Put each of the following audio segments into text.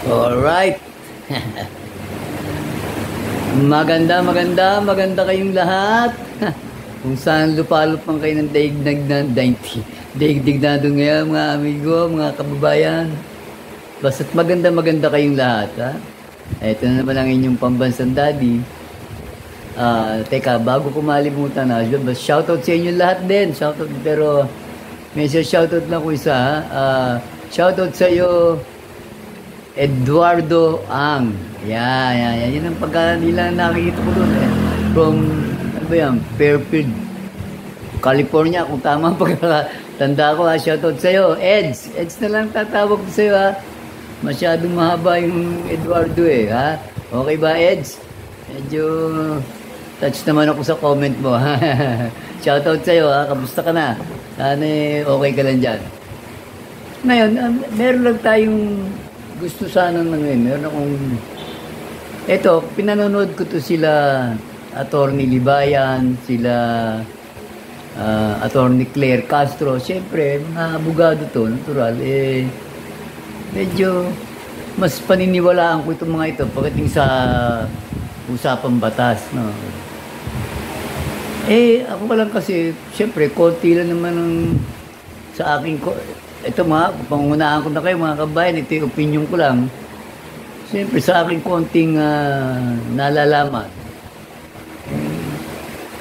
Alright. Maganda kayong lahat. Kung saan lupalop man kayo ng daigdig na doon ngayon, mga amigo, mga kababayan. Basta't maganda kayong lahat, ha? Ito na naman ang inyong pambansang daddy. Teka, bago ko malimutan, shoutout sa inyo lahat din. Shoutout, pero may shoutout lang ko isa, ha? Shoutout sa iyo, Eduardo Ang. Yan. Yan ang pagkanila nakikita ko doon. From, ano ba yan? Fairfield, California. Kung tama ang pagkatanda ko, ha? Shoutout sa'yo. Eds na lang tatawag ko sa'yo, ha? Masyadong mahaba yung Eduardo, ha? Okay ba, Eds? Medyo touch naman ako sa comment mo, ha? Shoutout sa'yo, ha? Kamusta ka na? Sana okay ka lang dyan. Ngayon, meron lang tayong gusto sana meron akong eto, pinanonood ko to sila Attorney Libayan, sila Attorney Claire Castro. Siyempre, mga abogado to, natural, medyo mas paniniwalaan ko itong mga ito pagdating sa usapang batas, no? Ako lang kasi, siyempre, konti lang naman sa aking ito pangungunahan ko na kayo mga kabayan, ito yung opinion ko lang. Siyempre sa aking konting nalalaman.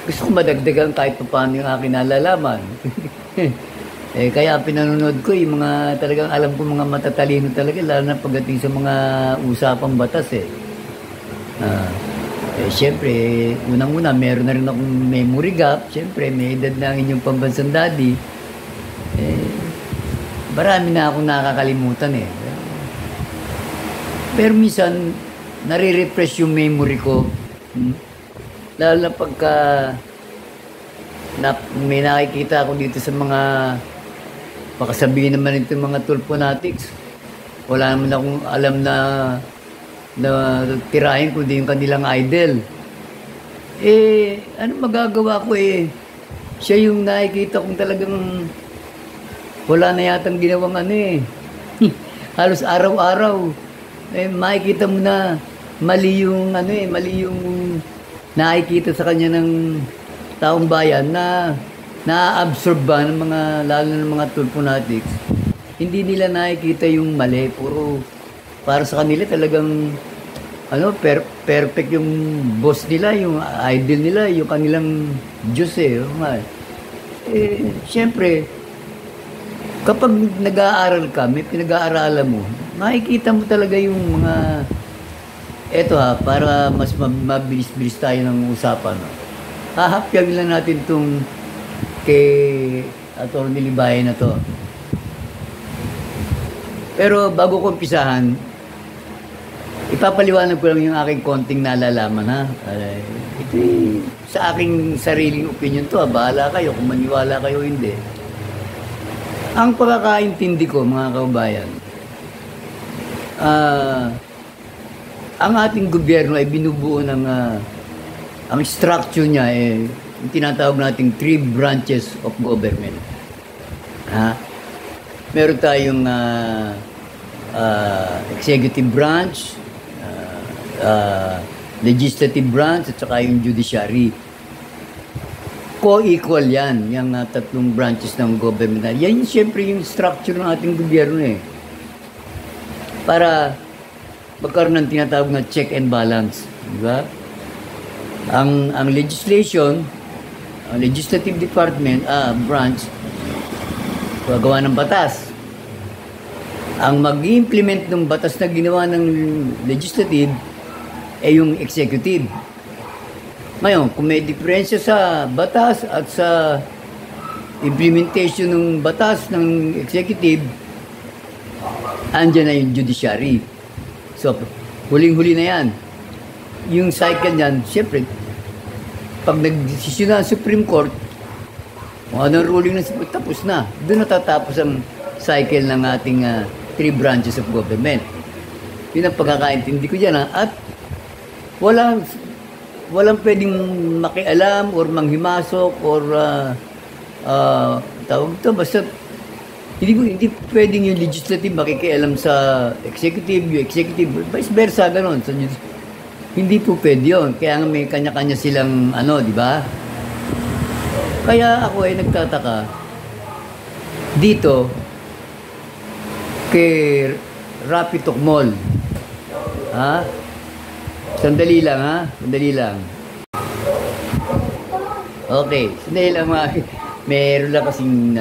Gusto ko madagdagan kahit paano yung aking nalalaman. Kaya pinanonood ko yung mga talagang alam ko mga matatalino talaga, lalo na pagdating sa mga usapang batas. Siyempre, unang-una, meron na rin akong memory gap. Siyempre, may edad na ang inyong pambansang daddy. Marami na akong nakakalimutan Pero minsan, nare-refresh yung memory ko. Lalo na pagka may nakikita ako dito sa mga, baka sabihin naman ito mga tulponatics. Wala naman akong alam na tirahin kundi yung kanilang idol. Ano magagawa ko siya yung nakikita kong talagang wala na yatang ginawang halos araw-araw. Makikita mo na mali yung mali yung nakikita sa kanya ng taong bayan na na-absorb ba ng mga, lalo ng mga tulponatics. Hindi nila nakikita yung mali. Puro, para sa kanila talagang perfect yung boss nila, yung idol nila, yung kanilang Diyos siyempre, kapag nag-aaral ka, may pinag-aaralan mo, makikita mo talaga yung mga para mas mabilis-bilis tayo ng usapan. Hahapyaw lang natin itong kay Attorney Libayan na to. Pero bago ko umpisahan, ipapaliwanag ko lang yung aking konting nalalaman, ito sa aking sariling opinion to, bahala kayo kung maniwala kayo o hindi. Ang pagkakaintindi ko, mga kababayan, ang ating gobyerno ay binubuo ng ang structure niya yung tinatawag nating 3 branches of government. Meron tayong executive branch, legislative branch, at saka yung judiciary. Co-equal yan, yung tatlong branches ng government. Yan siyempre yung structure ng ating gobyerno para magkaroon ng tinatawag na check and balance. Diba? Ang legislation, ang legislative department, branch, gagawa ng batas. Ang mag-implement ng batas na ginawa ng legislative ay yung executive. Ngayon, kung may diferensya sa batas at sa implementation ng batas ng executive, andyan na yung judiciary. So, huling-huli na yan. Yung cycle niyan, siyempre, pag nag-desisyon na ang Supreme Court, kung anong ruling na tapos na. Doon natatapos ang cycle ng ating 3 branches of government. Yun ang pagkakaintindi ko dyan. At walang pwedeng makialam or manghimasok or tawag ito, basta Hindi pwedeng yung legislative makikialam sa executive, yung executive, vice versa, gano'n. So, hindi po pwede yun. Kaya nga may kanya-kanya silang di ba? Kaya ako ay nagtataka dito kay Rapi Tukmol. Ha? Sandali lang. Okay, sandali lang meron lang kasing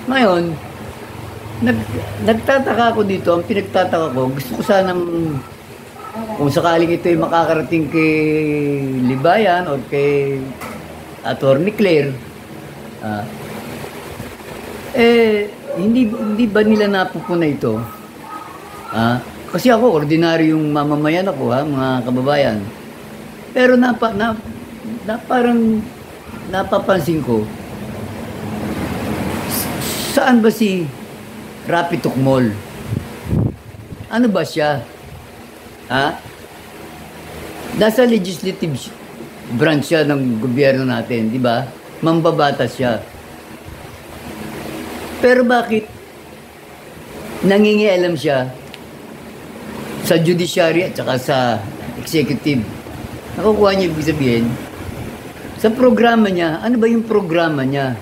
Ngayon, nagtataka ako dito, ang pinagtataka ko, gusto ko sanang, kung sakaling ito ay makakarating kay Libayan o kay Attorney Claire, hindi ba nila napupuna ito? Kasi ako, ordinaryong mamamayan ako, mga kababayan. Pero parang napapansin ko, saan ba si Rapi Tukmol? Ano ba siya? Nasa legislative branch siya ng gobyerno natin, di ba? Mambabatas siya. Pero bakit nangingialam siya sa judiciary at saka sa executive? Nakukuha niya ibig sabihin, sa programa niya, ano ba yung programa niya?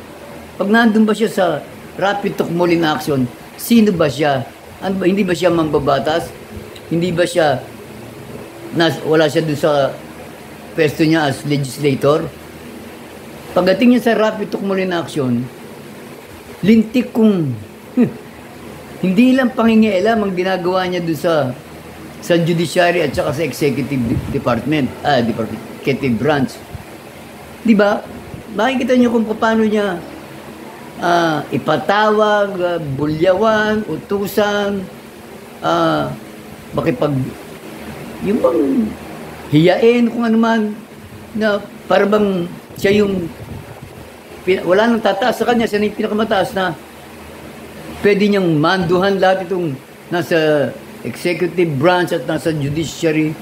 Pag nandun ba siya sa Rapi Tukmol in action, sino ba siya? Hindi ba siya mambabatas? Hindi ba siya, wala siya dun sa pwesto niya as legislator? Pagdating niya sa Rapi Tukmol in action, lintik kung hindi lang pangingialam ang ginagawa niya dun sa judiciary at saka sa executive department, executive branch. Di ba? Makikita niyo kung paano niya ipatawag, bulyawan, utusan, yung bang hiyain, kung ano man, na para bang siya yung, wala nang tataas sa kanya, siya na yung pinakamataas na pwede niyang manduhan lahat itong nasa executive branch at nasa judiciary.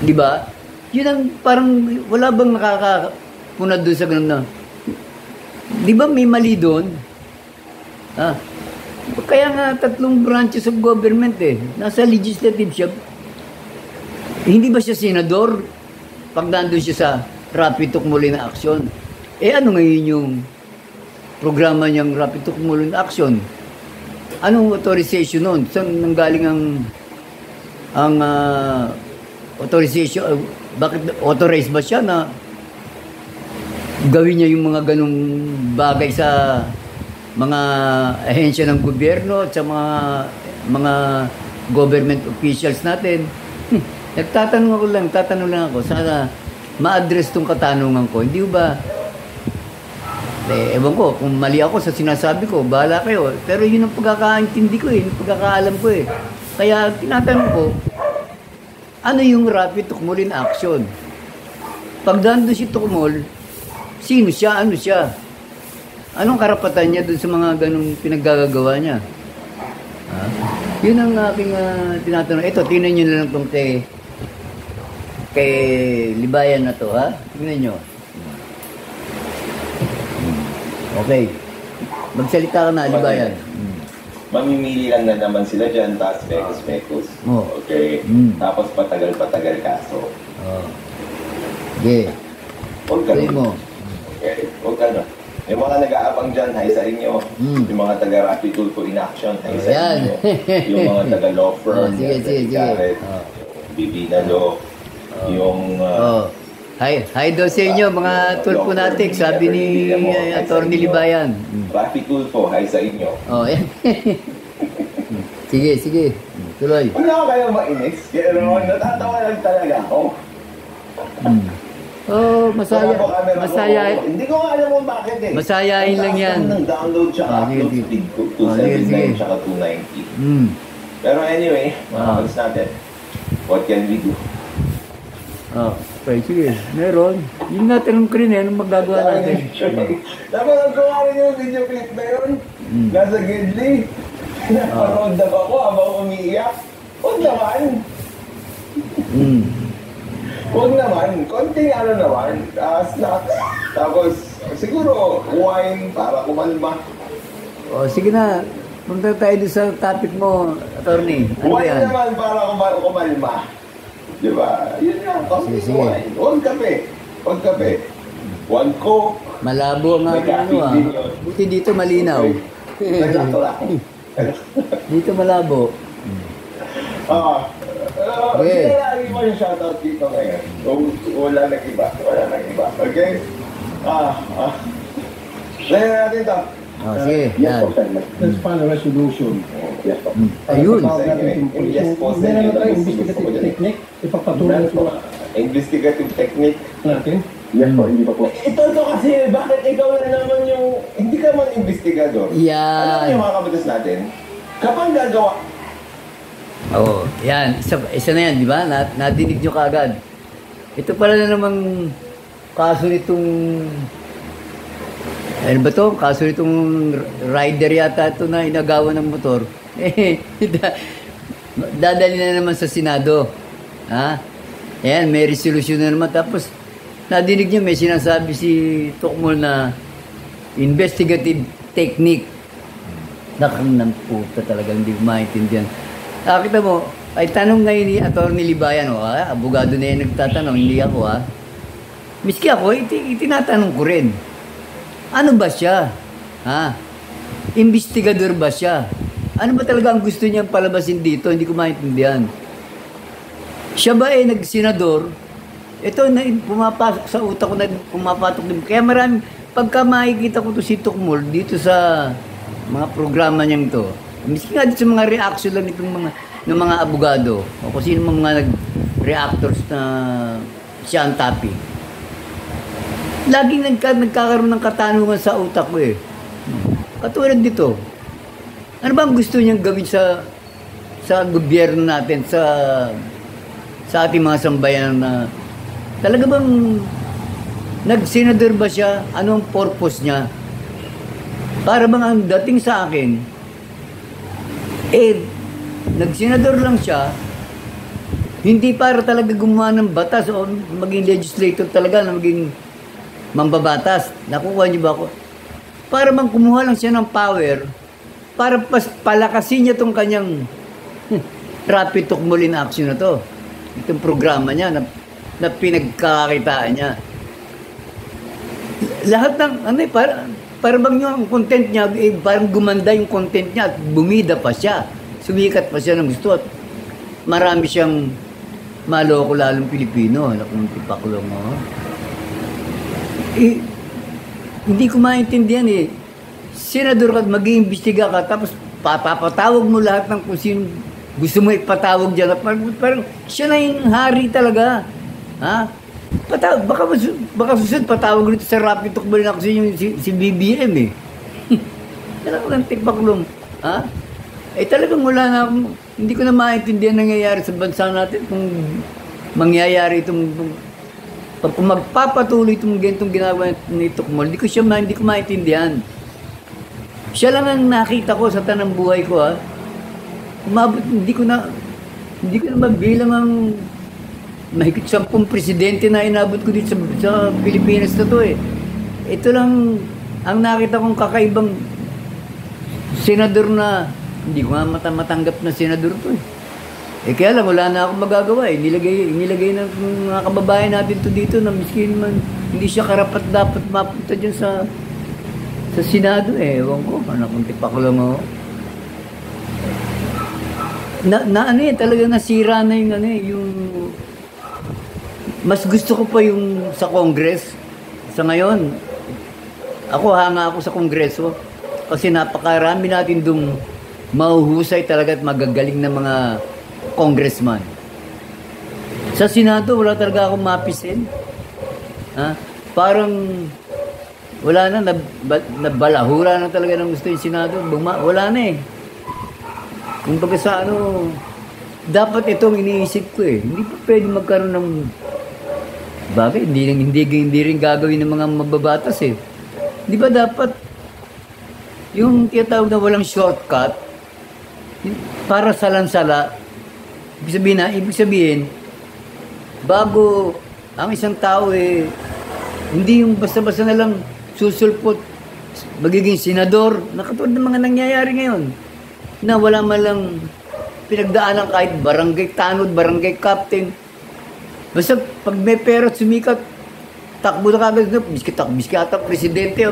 Di ba? Yun ang parang, wala bang nakakapunad doon sa ganun na, di ba may mali doon? Kaya nga 3 branches of government nasa legislative siya. Hindi ba siya senador? Pag nandun siya sa Rapi Tukmol in action. Ano ngayon yung programa niyang Rapi Tukmol in action? Anong authorization nun? Saan nanggaling ang authorization? Bakit authorized ba siya na gawin niya yung mga ganong bagay sa mga ahensya ng gobyerno at sa mga government officials natin? Tatanong lang ako, sana ma-address tong katanungan ko. Hindi ba, ewan ko, kung mali ako sa sinasabi ko, bahala kayo. Pero yun ang pagkakaintindi ko yung pagkakaalam ko Kaya tinatanong ko, ano yung Rapi Tukmol in action? Pag nandun si Tukmol, sino siya? Ano siya? Anong karapatan niya dun sa mga ganong pinaggagawa niya? Yun ang aking tinatanong. Ito, tingnan nyo na lang itong kay Libayan na to, Tingnan nyo. Okay. Magsalita ka na, Libayan. Mamimili lang na naman sila dyan, tapos mekos-mekos. Okay. Tapos patagal-patagal kaso. Okay. Huwag ka mo. Okay. Huwag ka na. May mga nag-aabang dyan, hay sa inyo. Yung mga taga-Rapi Tulfo in action, hay sa inyo. Yung mga taga-law firm, sige. Bibina Law, yung... Hi daw sa inyo, mga Tulfo natin, sabi ni Attorney Libayan. Rapi Tulfo, hay sa inyo. Yan. Sige. Tuloy. Wala kayo mainis. Kaya naman, natatawa lang talaga ako. Masaya. Hindi ko nga alam kung bakit Masayain lang yan. Ang download siya, upload speed ko, 279 tsaka 290. Pero anyway, mga natin, what can we do? Okay, sige. Meron. Yung natin ko rin anong magagawa natin? Dapat ang gawa rin yung video clip na yun. Nasa Gidley. Napanood na ako habang umiiyak. Huwag naman. Huwag naman. Konting naman. Snacks. Tapos, siguro, wine para kumalma. O, sige na. Punta tayo doon sa topic mo, attorney. Ano Wine yan? naman para kumalma. Di ba? Yun nga. Sige. Wine. Huwag kape. Huwag kape. One Coke. Malabo nga May ano caffeine din yun. Buti dito malinaw. Naglato lang. Dito malabo. Sige, lagi mo yung shoutout dito ngayon. Wala nang iba. Wala nang iba. Okay? Layan natin ito. Oh, sige, Yes yan. po, sir. Let's find a resolution. Yes po. Ayun. Patawag natin yung Yes po, police. sir. Meron na tayong investigative technique. Ipagpatuloy Yes po po. Investigative technique. natin. Yes po, hindi pa po. Ito kasi, bakit ikaw na naman yung, hindi ka man investigador. Yan. Alam mo yung mga kabatas natin, kapag gagawa, Oo, yan. Isa na yan, di ba? Nadinig nyo kaagad. Ito pala na namang kaso nitong... Ano ba to? Kaso nitong rider yata ito na inagawan ng motor. Dadali na naman sa Senado. Ha? Ayan, may resolution na naman. Tapos, nadinig nyo, may sinasabi si Tukmol na investigative technique. Nakang ng puta talaga, hindi ko maintindihan. Kita mo, ay tanong ngayon ni Atty. Libayan, abogado na yan nagtatanong, hindi ako Miski ako, itinatanong ko rin. Ano ba siya? Ha? Investigador ba siya? Ano ba talaga ang gusto niyang palabasin dito? Hindi ko maintindihan. Siya ba nagsenador? Ito na pumapasok sa utak ko na pumapatok din. Kaya marami, pagka makikita ko to si Tukmol dito sa mga programa niyang to, miski nga dito sa mga reaction lang itong ng mga abogado o kung sino mga nag-reactors na siya ang topic. Laging nagkakaroon ng katanungan sa utak ko Katulad dito, ano ba ang gusto niyang gawin sa gobyerno natin, sa ating mga sambayan na talaga bang nag-senador ba siya? Anong purpose niya? Para bang ang dating sa akin, nag-senador lang siya, hindi para talaga gumawa ng batas o maging legislator talaga na maging mambabatas. Nakukuha niyo ba ako? Para bang kumuha lang siya ng power para palakasin niya itong kanyang rapid Tukmol in action na to. Itong programa niya na pinagkakakitaan niya. Lahat ng, para bang yung content niya, parang gumanda yung content niya at bumida pa siya. Sumikat pa siya ng gusto at marami siyang maloko lalong Pilipino. Kung tipaklong mo. Hindi ko maintindihan Senador ka, mag-iimbestiga ka, tapos papatawag mo lahat ng kung sino gusto mo ipatawag dyan. Parang siya na yung hari talaga. Ha? Baka susunod patawag rito sa Rapid Tukmol na kasi yung si BBM Alam mo kang tipaklong. Ha? Talagang wala na akong, hindi ko na maintindihan nangyayari sa bansa natin kung mangyayari itong kung magpapatuloy itong ganitong ginagawa ni Tukmol, hindi ko maintindihan. Siya lang ang nakita ko sa tanang buhay ko Umabot, hindi ko na mabilang ang mahigit 10 presidente na inabot ko dito sa Pilipinas na to Ito lang ang nakita kong kakaibang senador na hindi ko nga matanggap na senador to kaya lang wala na akong magagawa Nilagay ng mga kababayan natin to dito na miskin man hindi siya karapat dapat mapunta dyan sa Senado ewan ko kung tipaklong ako talaga nasira na yung mas gusto ko pa yung sa Congress sa ngayon ako hanga ako sa Kongreso kasi napakarami natin dong mahuhusay talaga at magagaling na mga congressman. Sa Senado, wala talaga akong mapisin. Parang wala na, nabalahura na talaga ng gusto yung Senado. Wala na Kung baga sa dapat itong iniisip ko Hindi pa pwede magkaroon ng bagay, hindi rin gagawin ng mga mababatas Di ba dapat yung tinatawag na walang shortcut para salansala ibig sabihin bago ang isang tao hindi yung basta-basta na lang susulpot magiging senador, nakatulad ng mga nangyayari ngayon, na wala man lang pinagdaanan kahit barangay tanod, barangay captain. Basta pag may pera at sumikat, takbo na kagad, biski ata presidente,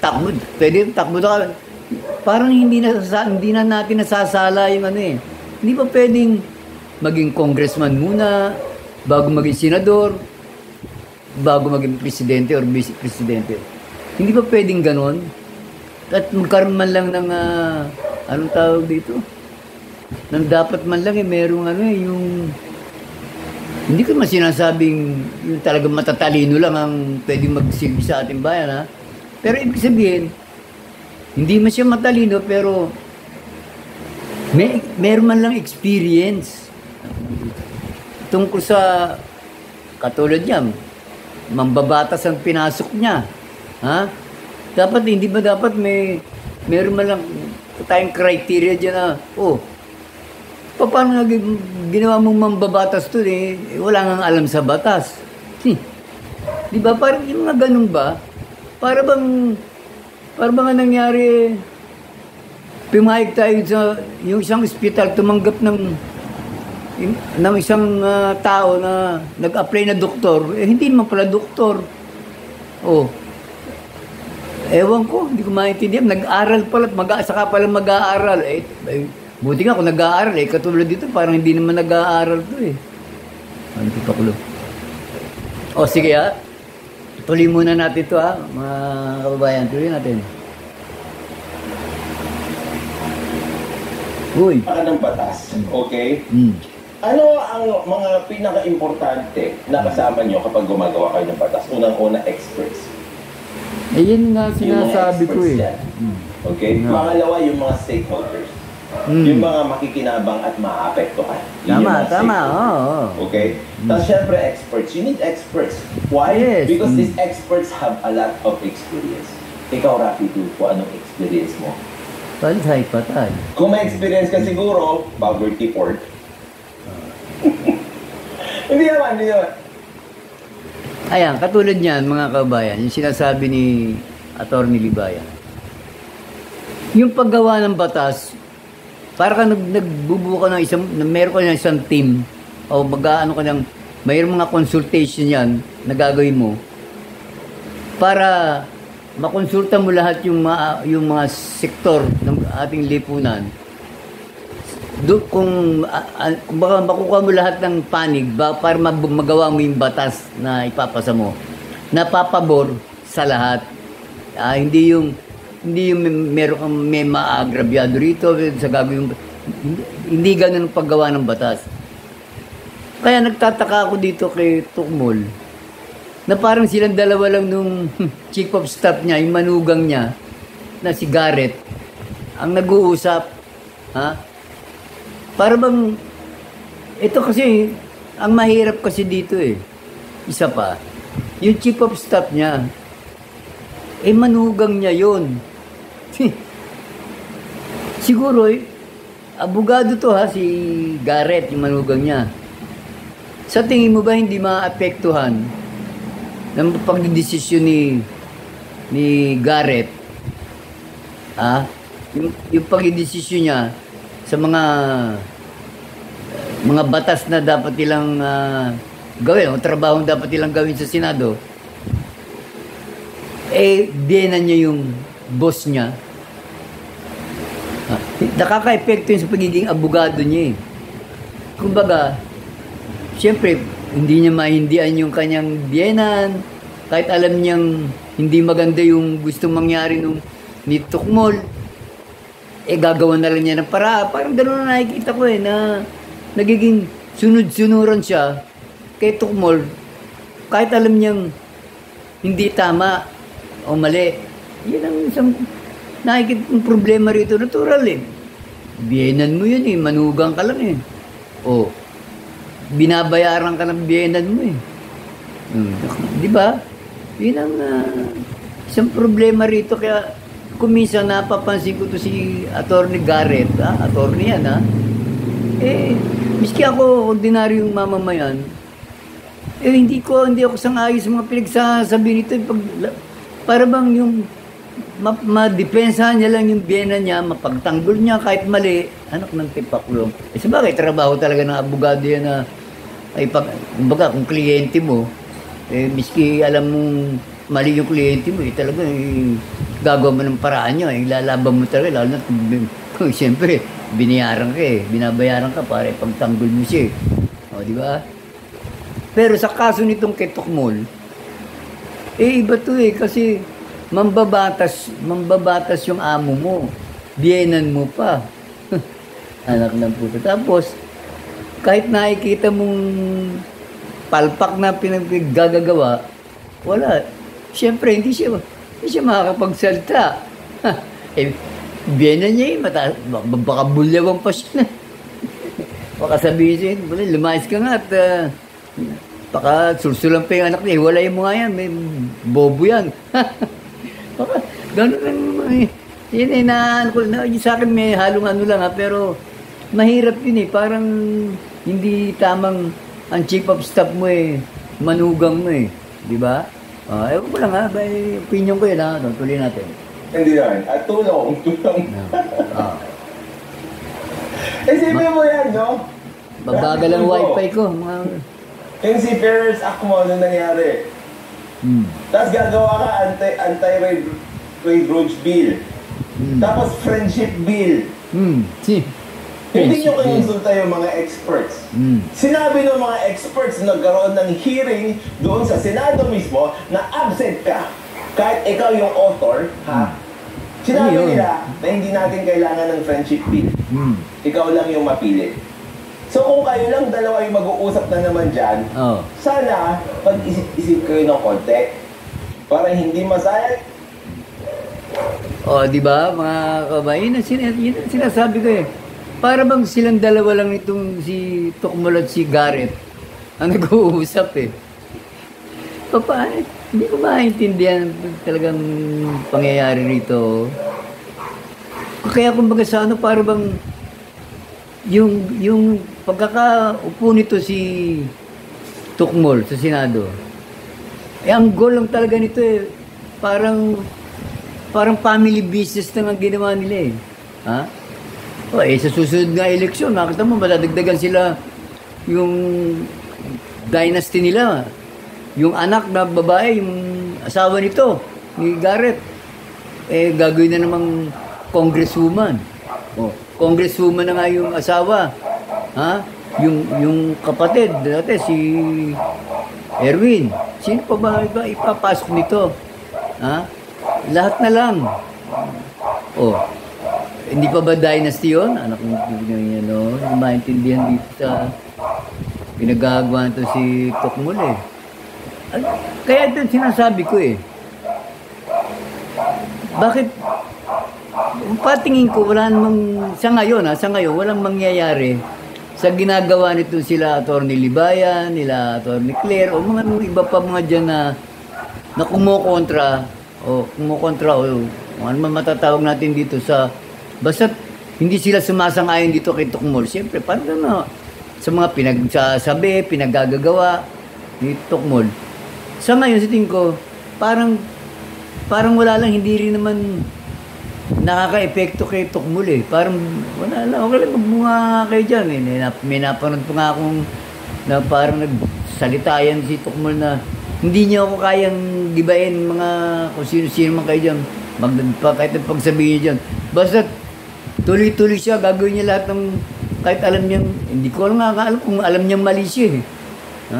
takbo, pwede takbo na kagad. Parang hindi na natin nasasala yung ano eh. Hindi pa pwedeng maging congressman muna, bago maging senador, bago maging presidente or vice presidente. Hindi pa pwedeng ganon. At magkaroon man lang ng, anong tawag dito? Nang dapat man lang merong yung, hindi ko man sinasabing yung talagang matatalino lang ang pwedeng magsilbi sa ating bayan, ha? Pero ibig sabihin, hindi man siya matalino, pero meron man lang experience tungkol sa, katulad niya, mambabatas ang pinasok niya. Ha? Dapat, hindi ba dapat meron man lang tayong criteria dyan na, paano ginawa mong mambabatas to wala nang alam sa batas. Di ba? Parang yung mga ganun ba? Para bang nangyari, pumayag tayo sa yung isang ospital tumanggap ng isang tao na nag-apply na doktor, hindi naman pala doktor. Ewan ko, hindi ko maintindihan. Nag-aral pala, saka pala mag-aaral. Buti nga kung nag-aaral, katulad dito, parang hindi naman nag-aaral to Hindi pa kulo. Sige tuloy muna natin to mga kababayan. Tuloy natin. Uy. Ng batas, okay? Ano ang mga pinaka-importante na kasama nyo kapag gumagawa kayo ng batas? Unang-una, experts. Yun nga sinasabi ko Okay? Pangalawa, yung mga stakeholders. Yung mga makikinabang at maapektuhan. Tama. Okay? Tapos syempre, experts. You need experts. Why? Yes. Because these experts have a lot of experience. Ikaw, Rafi Tulfo, anong experience mo? Patay. Kung may experience ka siguro, poverty port. Hindi naman. Ayan, katulad niyan mga kabayan, yung sinasabi ni Atty. Libayan. Yung paggawa ng batas, para ka nagbubuo ka ng meron ka ng isang team, o mayroong mga consultation yan na gagawin mo, para makonsulta mo lahat yung mga sektor ng ating lipunan. Kung baka makukuha mo lahat ng panig para magawa mo yung batas na ipapasa mo, napapabor sa lahat. Hindi yung may maagrabyado rito sa gagawin. Hindi ganun ang paggawa ng batas. Kaya nagtataka ako dito kay Tukmol na parang silang dalawa lang nung chief of staff niya, yung manugang niya na si Garrett ang nag-uusap. Para bang, ito kasi, ang mahirap kasi dito isa pa, yung chief of staff niya, manugang niya yun. Siguro, abogado to si Garrett, yung manugang niya. Sa tingin mo ba hindi maapektuhan ng pagdidesisyon ni Garrett? Yung pagdidesisyon niya, sa mga batas na dapat nilang gawin, o trabahong dapat nilang gawin sa Senado, biyena niya yung boss niya. Nakaka-epekto yun sa pagiging abogado niya Kumbaga, siyempre, hindi niya maindihan yung kanyang biyenan, kahit alam niyang hindi maganda yung gusto mangyari ni Tukmol, gagawa na lang niya ng para. Parang gano'n na nakikita ko na nagiging sunod-sunuran siya kay Tukmol kahit alam niyang hindi tama o mali. Yan ang isang nakikita kong problema rito. Natural Biyenan mo yun manugang ka lang binabayaran ka ng biyenan mo di ba? Yan ang isang problema rito. Kaya kung minsan napapansin ko to si Atty. Garrett, attorney yan miski ako ordinaryong mamamayan, hindi ako sang-ayon sa mga pinagsasabi nito. Para bang madepensahan niya lang yung biyena niya, mapagtanggol niya kahit mali, anak ng tipaklong. Eh sabagay, trabaho talaga ng abogado yan na, ay kumbaga, kung kliyente mo, eh, miski alam mong mali yung kliyente mo, eh, talaga, eh, gagawa mo ng paraan niya, eh, lalaban mo talaga, lalo na kung siyempre, binabayaran ka para ipagtanggol mo siya. O, di ba? Pero sa kaso nitong kay Tukmol, eh, iba to eh, kasi mambabatas yung amo mo, biyenan mo pa. Anak ng puto. Tapos, kahit nakikita mong palpak na pinaggagawa, wala. Siyempre, hindi siya makakapagsalita. Eh, biyena niya baka bulyawang pa siya. Baka sabihin siya, lumayas ka nga at baka sulsulan pa yung anak niya. Wala yung mga yan, may bobo yan. Baka, gano'n lang naman eh. Yun eh, sa akin may halong ano lang ha, pero mahirap yun eh. Parang hindi tamang ang chief of staff mo eh, manugang mo eh. Di ba? Ewan ko lang ha, opinion ko yun ha. Tuloy natin. Hindi yan. At tulong. Isipin mo yan, no? Babagal ang wifi ko. Yung si Ferris Akmo, ano nangyari? Tapos gagawa ka anti-railroad bill. Tapos friendship bill. Hindi nyo kinonsulta yung mga experts. Sinabi ng mga experts na nagkaroon ng hearing doon sa Senado mismo na absent ka. Kahit ikaw yung author, ha? Sinabi nila na hindi natin kailangan ng friendship bill. Ikaw lang yung mapili. So kung kayo lang dalawa yung mag-uusap na naman dyan, sana pag-isip kayo ng konti para hindi masayang. Di ba mga kabayan, yun ang sinasabi ko eh. Para bang silang dalawa lang itong si Tukmol at si Garrett ang nag-uusap eh. Paano? Hindi ko maintindihan talagang pangyayari rito. Kaya kumbaga sa ano, para bang yung pagkakaupo nito si Tukmol sa Senado, eh ang goal lang talaga nito eh, parang family business na ang ginawa nila eh. Ha? Sa susunod nga eleksyon, nakita mo, madadagdagan sila yung dynasty nila. Yung anak na babae, yung asawa nito, ni Garrett, eh gagawin na namang congresswoman. Congresswoman na nga yung asawa. Ha? Yung kapatid, dati si Erwin. Sino pa ba ipapasok nito? Ha? Lahat na lang. Hindi pa ba dynasty yun? Anak mo, hindi maintindihan dito sa pinagagawa nito si Tukmol eh. Kaya ito sinasabi ko eh. Bakit? Patingin ko, wala namang, sa ngayon, walang mangyayari sa ginagawa nito sila Atty. Libayan, nila Atty. Claire, o mga iba pa mga dyan na kumukontra, o ano man matatawag natin dito sa, basta hindi sila sumasang-ayon dito kay Tukmol. Siyempre, paano na sa mga pinagsasabi, pinaggagawa ni Tukmol. Sa ngayon, sa tingin ko, parang wala lang, hindi rin naman nakaka-epekto kay Tukmol eh. Parang wala lang, okay lang, magbunga kayo dyan eh. May napanood pa nga akong na parang nagsalita yan si Tukmol na hindi niyo ako kayang gibain mga kung sino-sino man kayo dyan. Kahit ang pagsabihin dyan. Basta tuloy-tuloy siya, gagawin niya lahat ng kahit alam niyang, hindi ko alam kung alam niyang mali siya eh.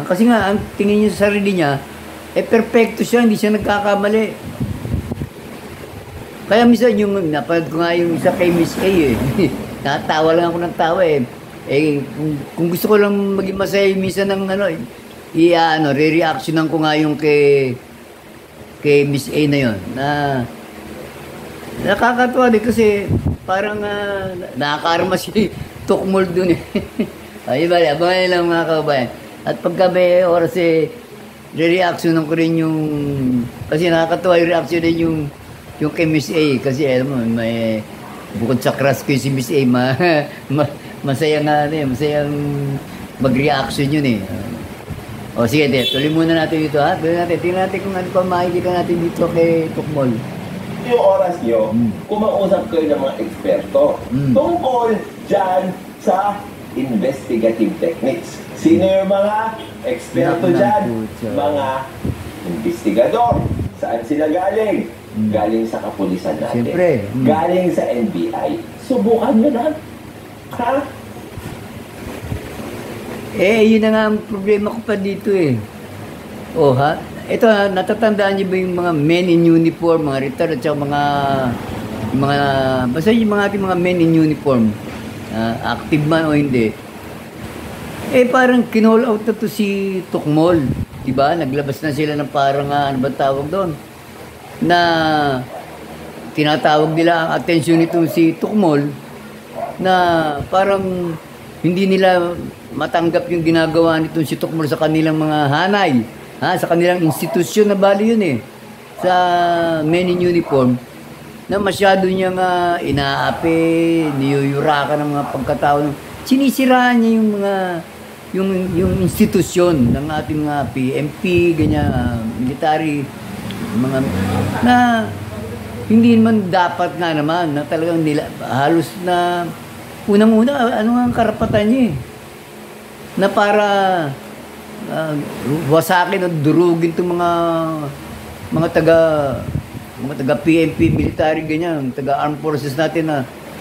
Kasi nga, ang tingin niya sa sarili niya, perfecto siya, hindi siya nagkakamali. Kaya minsan yung, napanood ko nga yung isa kay Miss A eh. Natawa lang ako ng tawa eh. Kung gusto ko lang maging masaya minsan ng re-reactionan ko nga yung kay Miss A na yun. Nakakatuwa din kasi parang nakakarma si Tukmol dun eh. Abangan lang mga kabayan. At pagka may oras re-reactionan ko rin yung, kasi nakakatuwa yung reaction din yung kay Miss A. Kasi alam mo, may bukod sa crush ko si Miss A, masaya nga masayang mag-reaction yun eh. Sige, tuloy muna natin dito ha. Tingnan natin kung ano pa makikita natin dito kay Tukmol. yung oras nyo, kumausap kayo ng mga eksperto tungkol dyan sa investigative techniques. Sino yung mga eksperto dyan? Mga investigador. Saan sila galing? Galing sa kapulisan natin. Siyempre. Galing sa NBI. Subukan nyo na. Ha? Yun na nga ang problema ko pa dito eh. Oh ha? Ito ha, natatandaan niyo ba yung mga men in uniform, mga retired at saka basta yung mga ating mga men in uniform, active man o hindi. Parang kinall out na to si Tukmol. Diba? Naglabas na sila ng parang, ano ba tawag doon? Na tinatawag nila ang atensyon nitong si Tukmol na parang hindi nila matanggap yung ginagawa nitong si Tukmol sa kanilang mga hanay, sa kanilang institusyon na bali yun sa men in uniform na masyado niyang inaapi, niyuyurakan ng mga pagkatao. Sinisiraan niya yung mga yung institusyon ng ating mga PMP, ganyan, military, mga na hindi naman dapat nga naman na talagang nila halos na unang-una ano ang karapatan niya na para wasakin at durugin itong mga taga PMP military ganyan, taga armed forces natin na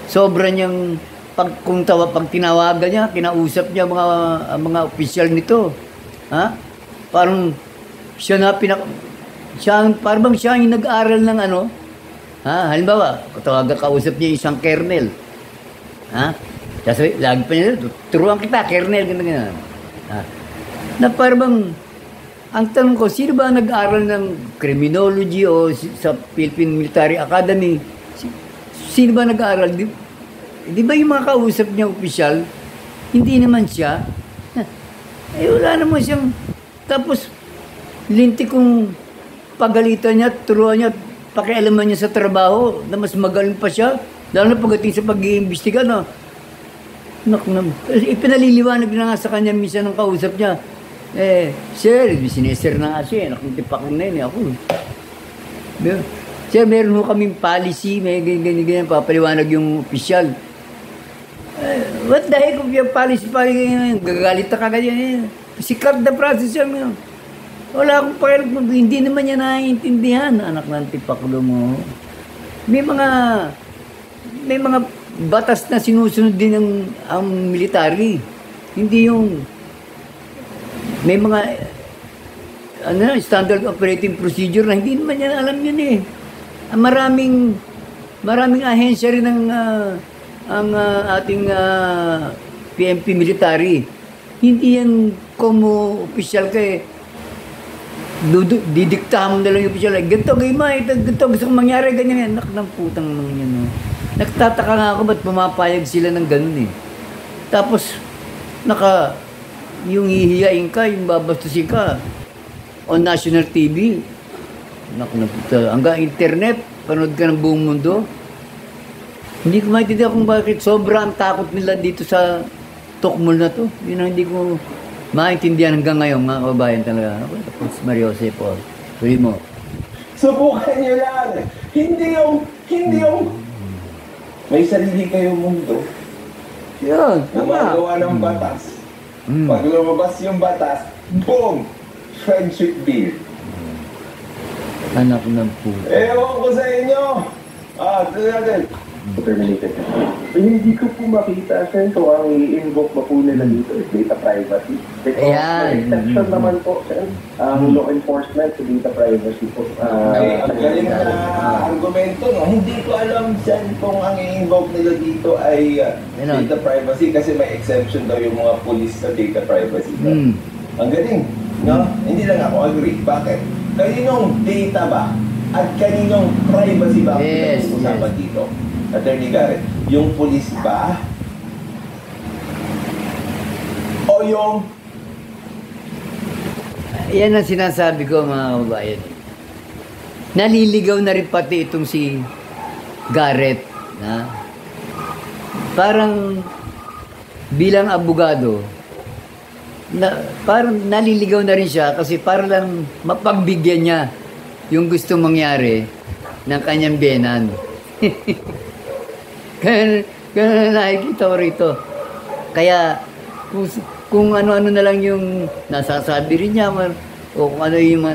sobra niyang pag tinawagan niya, kinausap niya mga opisyal nito. Parang parang siya yung nag-aral ng ano. Halimbawa, kausap niya isang kernel. Kasi lagi pa niya, turuan kita, kernel, ganyan. Na parang, ang tanong ko, sino ba nag-aral ng criminology o sa Philippine Military Academy? Sino ba nag-aral? Di ba yung mga kausap niya opisyal, hindi naman siya? Wala naman siyang, tapos, linti kong pagalitan niya, turuan niya, pakialaman niya sa trabaho, na mas magaling pa siya, lalo na pagdating sa pag-iimbestiga, ipinaliliwanag na nga sa kanya minsan ng kausap niya, sir, sineser na nga siya, nakitipak na yun, ako. Sir, meron ho kaming policy, may ganyan, papaliwanag yung opisyal. What the heck of your policy, gagalit na kaganyan. Sikat na process yan. Wala akong pakialam, hindi naman niya naiintindihan, anak ng tipaklo mo. May mga batas na sinusunod din ang military. Hindi yung may mga standard operating procedure na hindi naman niya alam yun eh. Maraming ahensya rin ang ating PMP military. Hindi yan como opisyal kay didiktahan mo na lang yung opisyal. Ganito, ganito, gusto kong mangyari, ganyan. Anak ng putang mga yan. Nagtataka nga ako ba't pumapayag sila ng ganun eh. Tapos, yung hihiyain ka, yung babastusin ka on national TV. Hanggang internet, panood ka ng buong mundo. Hindi ko maintindihan kung bakit sobrang takot nila dito sa Tukmol na to. Yun ang hindi ko maintindihan hanggang ngayon, mga kababayan talaga. Tapos Mario Jose po. Tuloy mo. Subukan nyo lang. Hindi yung may sarili kayong mundo. Yan. Gumagawa ng batas. Pag lumabas yung batas, boom! Friendship bill. Anak ng puto. Ewan ko sa inyo. Ito natin. Terminated. Hindi ko po makita sir kung ang i-invoke ba po nila dito is data privacy. Because Ayan. exception naman po sir, ang law enforcement sa data privacy po. Ang galing na argumento, no? Hindi ko alam saan kung ang i-invoke nila dito ay data privacy kasi may exemption daw yung mga police sa data privacy. Ang galing, no? Hindi lang ako agree. Bakit? Kaninong data ba at kaninong privacy ba ang pinag-uusapan dito? Attorney Garrett, yung police ba? O yung... Yan ang sinasabi ko mga kababayan. Naliligaw na rin pati itong si Garrett. Parang bilang abogado, parang naliligaw na rin siya kasi para lang mapagbigyan niya yung gusto mangyari ng kanyang biyenan. Ganun na nakikita ko rito. Kaya, kung ano-ano na lang yung nasasabi rin niya, o kung ano yung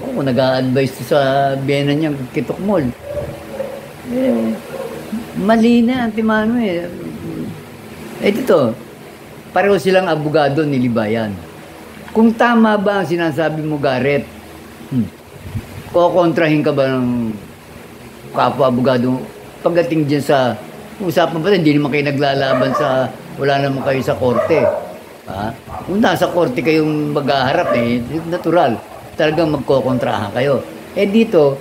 kung nag-a-advise sa biyenan niya, Kitokmol. Mali na, Antimano eh. Dito, pareho silang abogado ni Libayan. Kung tama ba ang sinasabi mo, Garrett, kukontrahin ka ba ng kapwa-abogado pagdating dyan sa usapan pa, hindi naman kayo naglalaban sa, wala naman kayo sa korte. Ha? Kung nasa korte kayong maghaharap, natural. Talagang magkokontrahan kayo. Dito,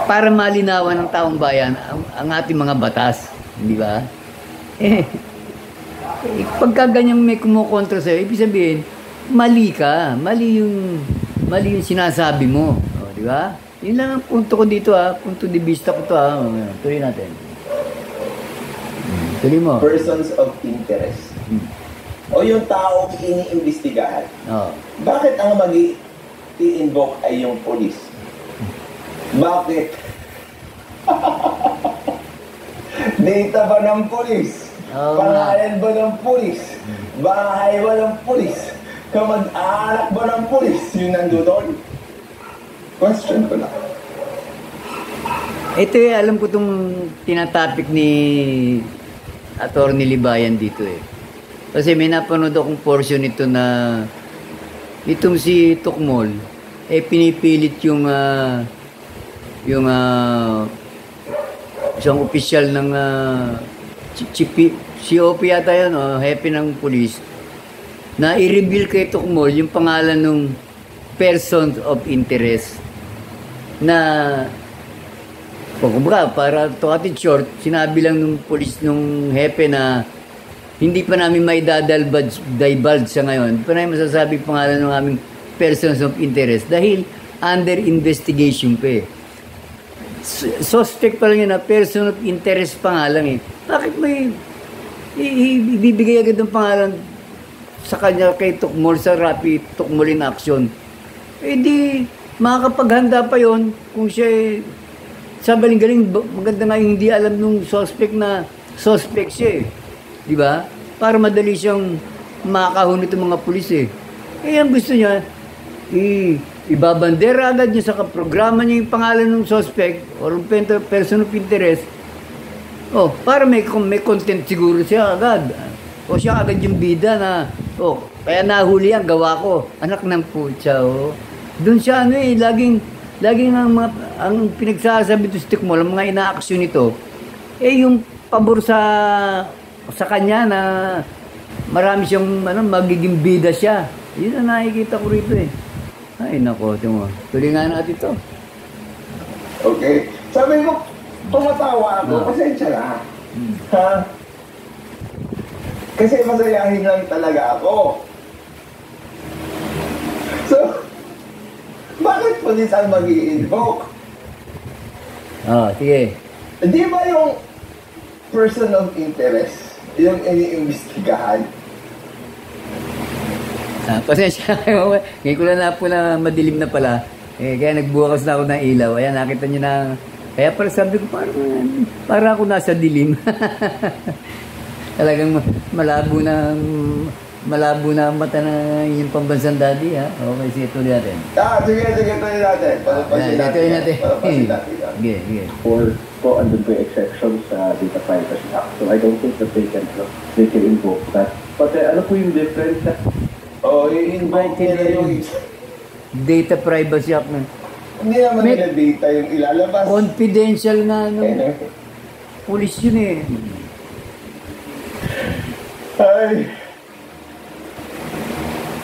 para malinawan ng taong bayan ang ating mga batas. Di ba? Pagka ganyang may kumukontra sa'yo, ibig sabihin, mali ka. Mali yung sinasabi mo. O, di ba? Yun lang ang punto ko dito, punto de vista ko to, tuloy natin. Tuloy mo. Persons of interest. O yung taong iniimbestigahan. Bakit ang mag-i-invoke ay yung polis? Bakit? Data ba ng polis? Pangalan ba ng polis? Bahay ba ng polis? Kamag-anak ba ng polis? Yun nandoon. Question ko lang. Ito alam ko itong tinatapik ni Atty. Libayan dito Kasi may napanood akong portion nito na itong si Tukmol, pinipilit yung isang opisyal ng COP yata yun, hepe ng pulis, na i-reveal kay Tukmol yung pangalan ng person of interest na kumbaga, para to cut it short, sinabi lang nung pulis nung hepe na hindi pa namin may divulge sa ngayon. Hindi pa namin masasabi pangalan ng aming persons of interest dahil under investigation pa Suspect pa lang yun na person of interest pangalan Bakit may ibibigay agad ng pangalan sa kanya kay Tukmol sa Rapi Tukmol in action? Di makakapaghanda pa yon kung siya sa galing-galing, maganda nga yung hindi alam nung suspect na suspect siya Di ba? Para madali siyang makakahon itong mga pulis ang gusto niya, ibabandera agad niya sa programa niya yung pangalan ng suspect or person of interest. Para may content siguro siya agad. O siya agad yung bida na, kaya nahuli yan, gawa ko. Anak ng putya, Doon siya, laging ang pinagsasabi to stick mo, ang mga ina-action nito, yung pabor sa kanya na marami siyang magiging bida siya. Yun ang nakikita ko rito Ay, nako, tuloy nga natin ito. Okay. Sabi ko, tumatawa ako, pasensya na. Ha? Kasi masayahin lang talaga ako. So, bakit pulis ang mag-i-invoke? Sige. Di ba yung person of interest, yung iniimbestigahan? Pasensya kayo. Ngayon ko lang po na madilim na pala. Kaya nagbukas na ako ng ilaw. Ayan, nakita nyo na. Kaya pala sabi ko, para ako nasa dilim. Talagang malabo na ang mata na yung pambansang daddy, Okay, sige, tuloy natin. Sige, tuloy natin. Palapasin natin. Sige. Or andun po yung exception sa Data Privacy Act. So I don't think that they can invoke that. But ano po yung difference? I-invoke nila yung Data Privacy Act na. Hindi naman nila data yung ilalabas. Confidential na police yun Ay.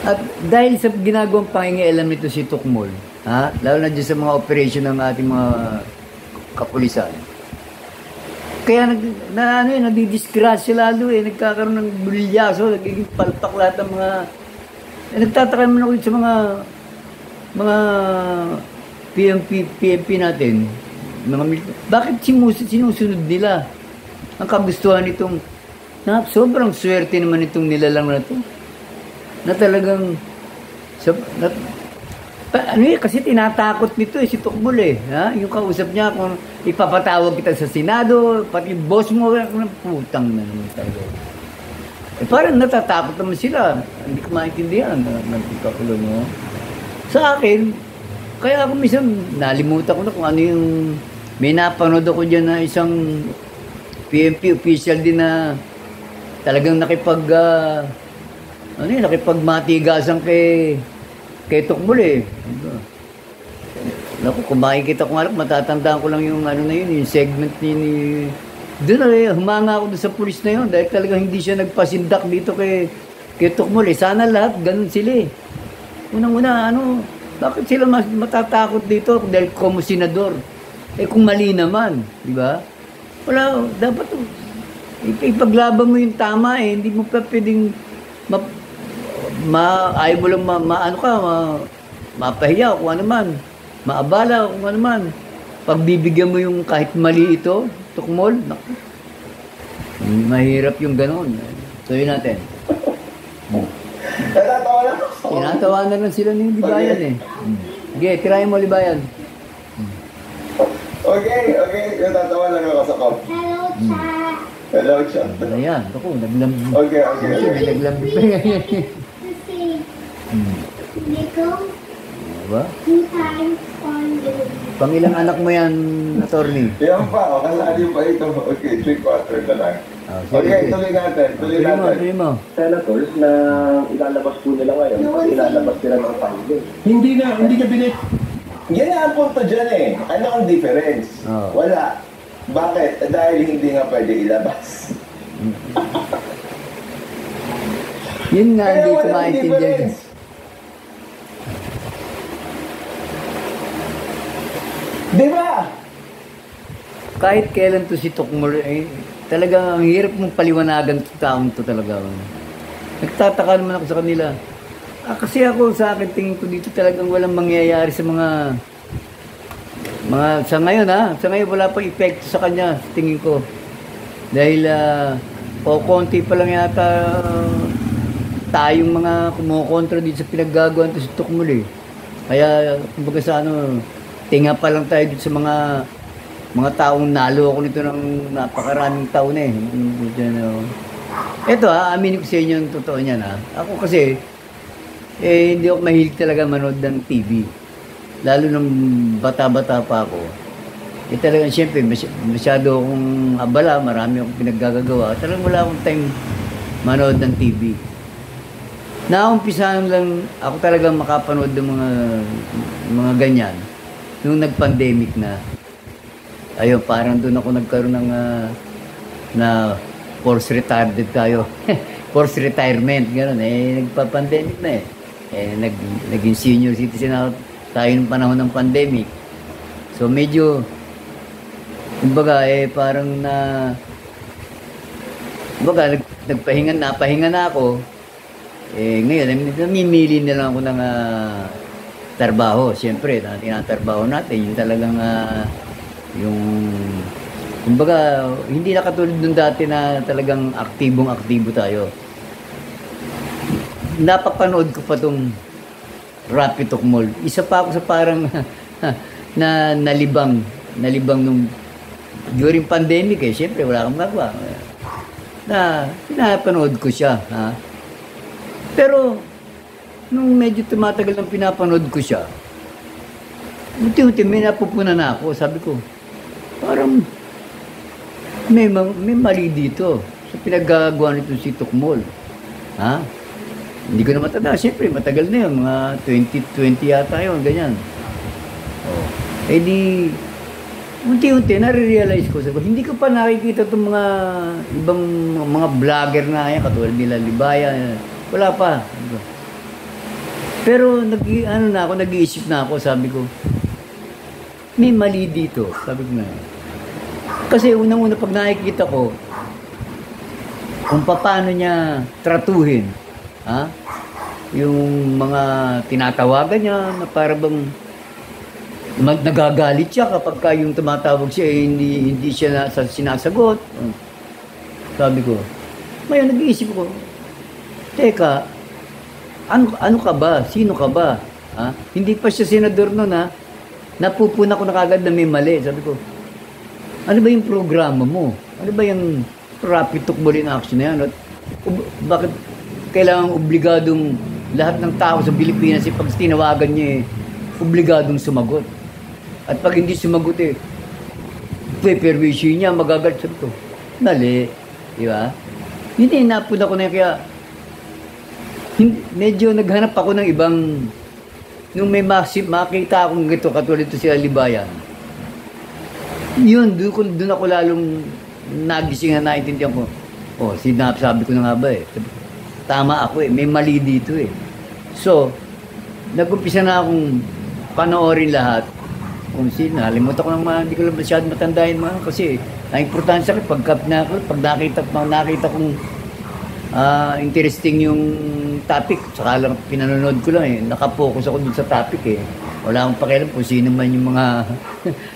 At dahil sa ginagawang pangingialam nito si Tukmol, lalo na dyan sa mga operation ng ating mga kapulisan, kaya nadidisgrasya lalo nagkakaroon ng bulilyaso, nagiging palpak lahat ng mga nagtataka naman ako sa mga PMP natin, bakit sinusunod nila ang kagustuhan nitong sobrang swerte naman itong nilalang na ito na talagang Ano eh, kasi tinatakot nito si Tukmol eh. Ha? Yung kausap niya kung ipapatawag kita sa Senado, pati boss mo, putang na naman tayo. Eh parang natatakot naman sila. Hindi ko maintindihan. Nagkakakulo mo. Sa akin, kaya ako minsan nalimutan ko na kung ano yung may napanood ako dyan na isang PMP official din na talagang nakipagmatigasan kay Tukmol eh. Naku, kung makikita ko nga lang, matatandaan ko lang yung ano na yun, yung segment ni doon na humanga ako doon sa pulis na yun dahil talagang hindi siya nagpasindak dito kay Tukmol eh. Sana lahat ganun sila eh. Unang-una, bakit sila matatakot dito dahil como senador? Eh kung mali naman, di ba? Wala, dapat ipaglaban mo yung tama eh. Hindi mo pa pwedeng ayaw mo lang mapahiya kung ano man, maabala kung ano man. Pagbibigyan mo yung kahit mali ito, Tukmol, naku. Mahirap yung gano'n. Tuloy natin. Natatawa lang ako. Tinatawanan lang sila ng Libayan eh. Sige, tirahin mo Libayan. Okay. Natatawa lang ako sa kop. Hello, chat. Ayan, ako, naglambing. Okay. May naglambing pa yan. Nico, Diba? 2 times on the Pangilang anak mo yan, attorney? Yan pa, kasali pa ito. Okay, 3/4 na lang. Okay, tuloy natin. Tuloy mo. Senators na ilalabas po nila ngayon, pag ilalabas nila ng findings. Hindi na binit. Yan na ang punto dyan eh. Ano ang difference? Oh. Wala. Bakit? Dahil hindi nga pwede ilabas. Yun nga, Kaya hindi ko walang maintindihan. difference. Di ba? Kahit kailan to si Tukmol, eh, talagang ang hirap mong paliwanagan sa taong to talaga. Nagtataka naman ako sa kanila. Kasi ako sa akin, tingin ko dito talagang walang mangyayari sa mga sa ngayon sa ngayon wala pang epekto sa kanya, tingin ko. Dahil konti pa lang yata tayong mga kumukontra dito sa pinaggagawan to si Tukmol eh. Kaya kumbaga sa tinga pa lang tayo dito sa mga taong nalo ako nito ng napakaraming taon eh. Ito aminin ko sa inyo yung totoo niyan Ako kasi, hindi ako mahilig talaga manood ng TV. Lalo nung bata-bata pa ako. Talagang siyempre, masyado akong abala, marami akong pinaggagawa. Talagang wala akong time manood ng TV. Naumpisahan lang ako talagang makapanood ng mga ganyan. Nung nag-pandemic na. Ayun, parang doon ako nagkaroon ng na forced retirement tayo. Forced retirement, gano'n. Nagpa-pandemic na naging senior citizen tayo ng panahon ng pandemic. So medyo, kumbaga, parang napahinga na ako. Ngayon, namimili na lang ako ng trabaho. Siyempre, tinatrabaho natin. Yung talagang, kumbaga, hindi na katulad nung dati na talagang aktibong-aktibo tayo. Napapanood ko pa itong Rapi Tukmol. Isa pa ako sa parang nalibang nung during pandemic siyempre wala akong magawa. Pinapanood ko siya. Pero, nung medyo tumatagal ng pinapanood ko siya, unti-unti may napupunan na ako. Sabi ko, parang may mali dito sa pinaggagawa nito si Tukmol. Hindi ko na matanda. Siyempre, matagal na yun. Mga 2020 yata yun. Ganyan. Di, unti-unti, nare-realize ko. Sabi, hindi ko pa nakikita itong mga ibang mga vlogger na yan, katulad nila Libayan. Wala pa. Pero, nag-iisip na ako. Sabi ko, may mali dito. Sabi ko na. Kasi unang-una, pag nakikita ko, kung paano niya tratuhin, yung mga tinatawagan niya na para bang nagagalit siya kapag yung tumatawag siya hindi siya sinasagot. Sabi ko, ngayon nag-iisip ko, teka, ano ka ba? Sino ka ba? Hindi pa siya senador noon, napupuna ko na kagad na may mali. Sabi ko, ano ba yung programa mo? Ano ba yung rapid tukmol in action na yan? At bakit kailangan obligadong lahat ng tao sa Pilipinas, pag tinawagan niya, obligadong sumagot. At pag hindi sumagot, perwisyo niya, magagalit. Sabi ko, mali. Di ba? Hindi, napuna ko na yan. Kaya, medyo naghanap ako ng ibang, nung may makita akong ito, katulad ito si Alibayan, yun, doon ako lalong nagising na naintindihan ko. Sabi ko na nga ba tama ako may mali dito So, nag-umpisa na akong panoorin lahat kung sino. Nalimutan ko naman, hindi ko lang masyadong matandahin mga kasi ang importante sa akin, pag nakita kong interesting yung topic, saka lang pinanonood ko lang nakapokus ako dun sa topic Wala akong pakialam kung sino man yung mga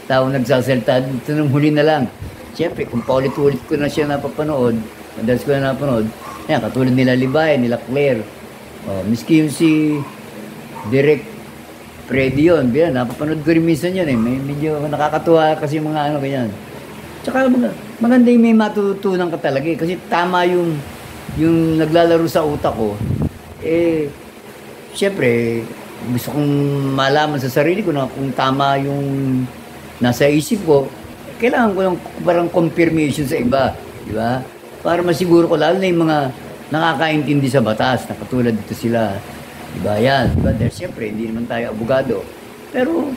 tao nagsasalita dito nung huli na lang. Siyempre, kung paulit-ulit ko na siya napapanood, madalas ko na napanood, katulad nila Libayan, nila Claire, miski yung si Direk Freddy yun, napapanood ko rin minsan yun medyo nakakatuwa kasi yung mga ganyan. Tsaka maganda yung may matutunan ka talaga kasi tama yung naglalaro sa utak ko, siyempre, gusto kong malaman sa sarili ko na kung tama yung nasa isip ko, kailangan ko ng parang confirmation sa iba, di ba? Para masiguro ko, lalo na yung mga nakakaintindi sa batas, na katulad dito sila, di ba yan? Diba? Siyempre, hindi naman tayo abogado. Pero,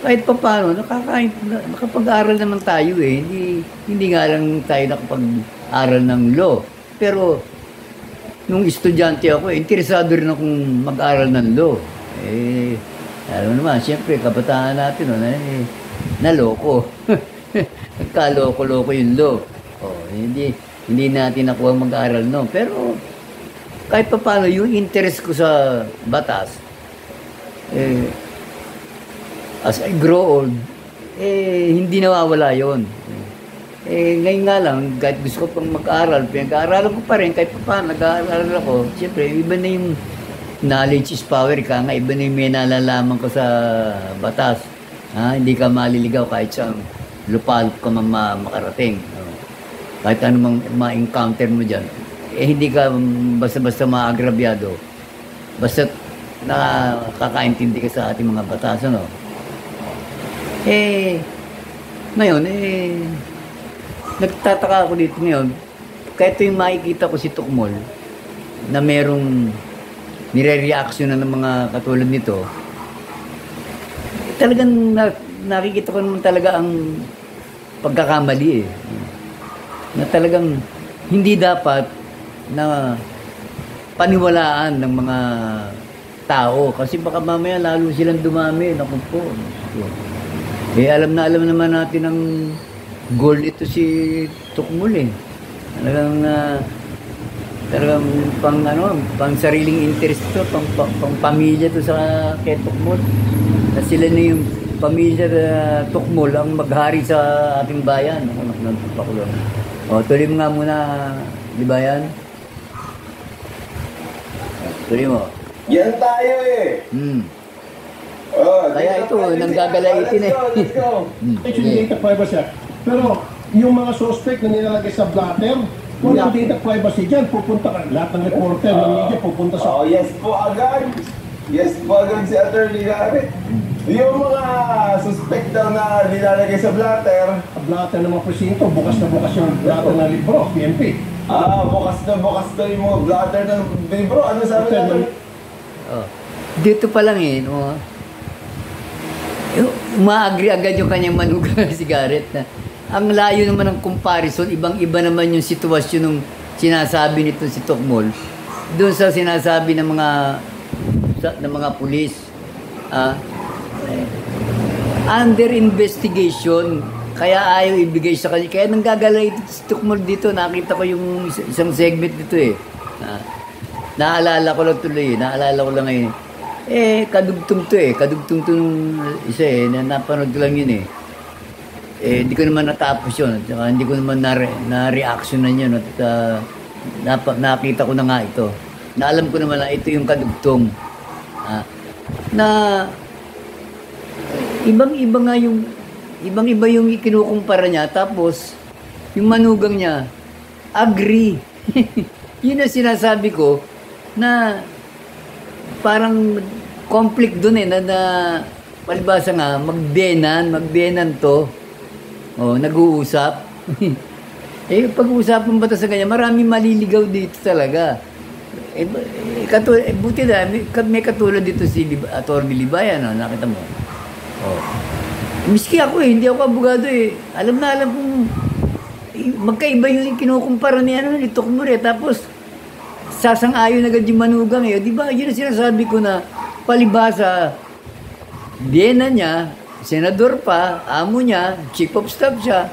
kahit pa paano, nakapag-aral naman tayo Hindi nga lang tayo nakapag-aral ng law. Pero, nung estudyante ako, interesado rin akong mag-aral ng law. Alam naman, siyempre, kabataan natin, naloko. Nagkaloko-loko yung law. Hindi natin nakuha mag-aral, no? Pero, kahit pa paano, yung interest ko sa batas, as I grow old, hindi nawawala yon. Ngayon nga lang, kahit gusto ko pang mag-aral, pinag-aaralan ko pa rin, kahit pa paano, nag-aaral ako. Siyempre, iba na yung knowledge is power ka nga, iba na yung may nalalaman ko sa batas. Hindi ka maliligaw kahit saan lupalop ka makarating. Kahit ano ma-encounter mo dyan. Hindi ka basta-basta maagrabyado. Basta nakakaintindi ka sa ating mga batas, ngayon, nagtataka ako dito ngayon, kahit yung makikita ko si Tukmol, na merong nire-reaction na ng mga katulad nito, talagang nakikita ko naman talaga ang pagkakamali na talagang hindi dapat na paniwalaan ng mga tao kasi baka mamaya lalo silang dumami. Naku po. Alam naman natin ang goal ito si Tukmol Talagang pang sariling interest to, pang pamilya to sa kay Tukmol. Na sila na yung pamilya Tukmol ang maghari sa ating bayan. Nagpakulo. Tuloy mo nga muna, Libayan. Tuloy mo. Yan tayo Kaya ito, nanggagalaitin Let's go. Actually, data privacy. Pero, yung mga suspect na nilalagay sa blatter, walang data privacy dyan. Pupunta ka, lahat ng reporter ng media pupunta sa... Yes po agad. Yes po agad si Attorney Garrett. Yung mga suspect daw na nilalagay sa blatter. Blatter ng mga presinto, bukas na bukas yung blatter ng libro, PNP. Bukas na yung mga blatter ng libro. Ano sabi natin? Dito pa lang uma-agree agad yung kanyang manugang si Garrett na ang layo naman ng comparison, ibang-iba naman yung sitwasyon ng sinasabi nito si Tukmol doon sa sinasabi ng mga pulis. Under investigation, kaya ayaw ibigay sa kanya. Kaya nanggagala ito si Tukmol dito. Nakita ko yung isang segment dito naalala ko lang tuloy naalala ko lang ngayon. Kadugtong to kadugtong to nung isa na napanood ko lang yun hindi ko naman natapos yun at saka hindi ko naman na-reaction na yun at nakita ko na nga ito na alam ko naman na ito yung kadugtong na ibang-iba yung ikinukumpara niya, tapos yung manugang niya agree. Yun ang sinasabi ko na parang conflict dun na palibasa nga magbenan to, nag-uusap. Pag-uusapan ba ito sa kanya, maraming maliligaw dito talaga. Buti na, may katulad dito si Atty. Libayan, nakita mo. Miski ako hindi ako abogado Alam kong magkaiba yung kinukumpara ni Tokmure, tapos sasang-ayon agad yung manugang di ba? Yun ang sinasabi ko na palibasa, biyena niya, senador pa, amo niya, chief of staff siya,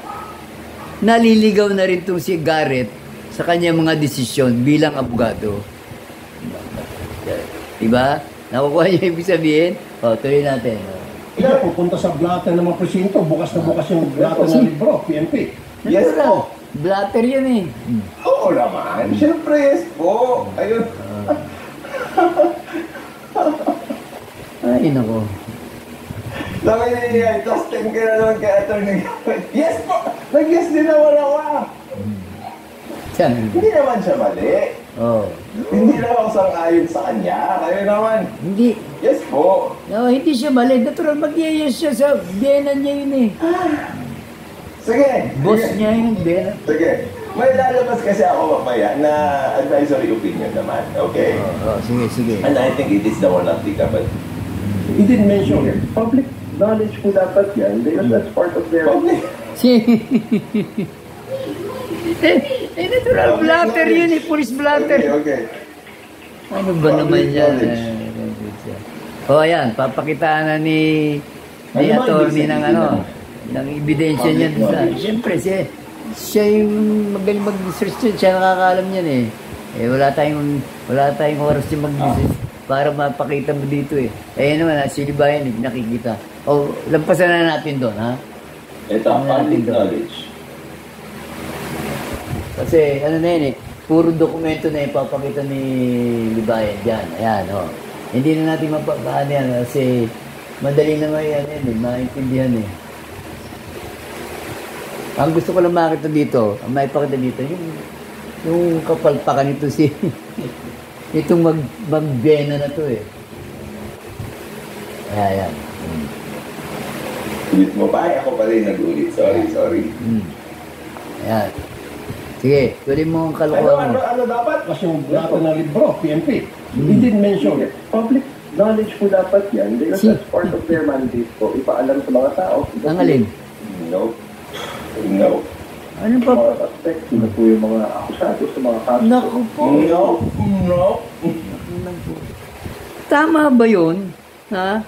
naliligaw na rin itong si Garrett sa kanyang mga desisyon bilang abogado. Diba? Nakukuha niyo ibig sabihin? Tuloy natin. Pupunta sa blatter ng mga presinto, bukas na bukas yung blatter ng libro, PNP. Yes po. Blatter yan Oo naman. Siyempre, yes po. Ayun. Ay, nako. Testing ka na naman kay Atty. Yes po! Nag-yes din naman ako Hindi naman siya mali. Hindi naman ako sang-ayon sa kanya. Kayo naman. Hindi. Yes po. No, hindi siya mali. Natural mag-yes siya sa benan niya yun Sige. Boss niya yun, benan. Sige. May lalabas kasi ako mamaya na advisory opinion naman. Okay? Sige. And I think it is the one applicable. He didn't mention it. Public knowledge po dapat yan because that's part of their... Public. Natural blatter yun police blatter. Okay. Ano ba naman yan? Ayan, papakitaan na ni attorney ng ng ebidensya niya. Siyempre, siya yung magaling mag-research, siya nakakaalam yan wala tayong oras yung mag-research para mapakita mo dito Ayan naman, si Libayan, nakikita. Lampasan na natin doon, ha? Ito, public knowledge. Kasi, puro dokumento na ipapakita ni Libayan dyan. Ayan, Hindi na natin mapapaan yan kasi madali naman yan, maintindihan Ang gusto ko lang makita dito, ang maipakita dito, yung kapalpakan nito itong magbena na to Ayan. Ulit mo pa? Ako pala yung nag-ulit. Sorry. Ayan. Sige, tuloy mo ang kalukuhan mo. Ano dapat? Kasi yung blatter ng libro, PNP. He didn't mention it. Public knowledge po dapat yan because that's part of their mandate po. Ipaalam sa mga tao. Ang alin? No. Ano pa? Mga aspect, sino po yung mga akusado sa mga kaso. Naku po. No. Tama ba yun? Ha?